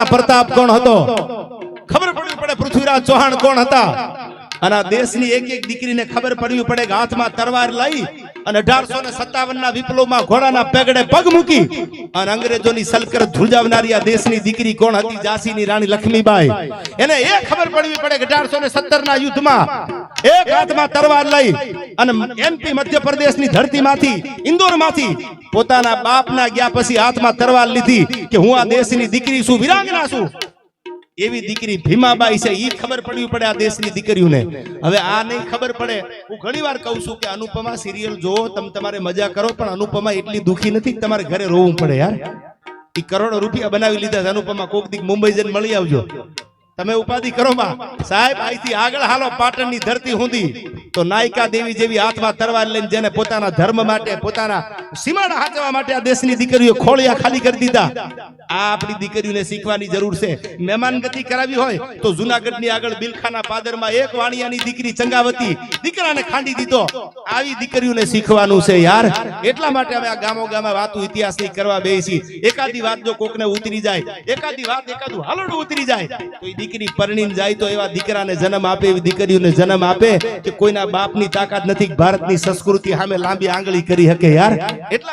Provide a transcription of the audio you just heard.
महाराणा प्रताप कोण हतो खबर पड़वी पड़े पृथ्वीराज चौहान कोण हता અને દેશની એક એક દીકરીને ખબર પડવી પડે કે હાથમાં તરવાર લઈ અને 1857 ના વિપ્લવમાં ઘોડાના પેગડે પગ મૂકી અને અંગ્રેજોની સલકર ધ્રુજાવનારી આ દેશની દીકરી કોણ હતી ઝાંસીની રાણી લક્ષ્મીબાઈ એને એ ખબર પડવી પડે કે 1817 ના યુદ્ધમાં એક હાથમાં તરવાર લઈ અને એમપી મધ્યપ્રદેશની ધરતીમાંથી ઇન્દોરમાંથી પોતાના બાપના ગયા પછી હાથમાં તરવાર લીધી કે હું આ દેશની દીકરી છું વીરાંગના છું એવી દીકરી ભીમાબાઈ છે ઈ ખબર પડવી પડે આ દેશની દીકરીઓને હવે આ નહીં ખબર પડે હું ઘણીવાર કહું છું કે અનુપમા સિરિયલ જોવો તમે તમારે મજા કરો પણ અનુપમા એટલી દુખી નથી કે તમારે ઘરે રોવું પડે યાર ઈ કરોડો રૂપિયા બનાવી લીધા અનુપમા કોક દી મુંબઈ જઈને મળી આવજો તમે ઉપાધિ કરો માં સાહેબ અહીંથી આગળ હાલો પાટણની ધરતી હુંધી તો નાયકા દેવી જેવી હાથમાં તરવાર લઈને જેને પોતાના ધર્મ માટે પોતાના સીમાડા હાચવા માટે આ દેશની દીકરીઓ ખોળિયા ખાલી કરી દીધા આ આપણી દીકરીઓને શીખવાની જરૂર છે મહેમાનગતિ કરાવી હોય તો જૂનાગઢની આગળ બિલખાના પાદરમાં એક વાણિયાની દીકરી ચંગાવતી દીકરાને ખાંડી દીધો આવી દીકરીઓને શીખવાનું છે યાર એટલા માટે અમે આ ગામો ગામમાં વાતો ઇતિહાસની કરવા બેસી એકાદી વાત જો કોકને ઉતરી જાય એકાદી વાત એકાદું હાલડું ઉતરી જાય તો એ દીકરી પરણીને જાય તો એવા દીકરાને જન્મ આપે એવી દીકરીઓને જન્મ આપે કે કોઈના બાપની તાકાત નથી ભારતની સંસ્કૃતિ સામે લાંબી આંગળી કરી શકે યાર એટલા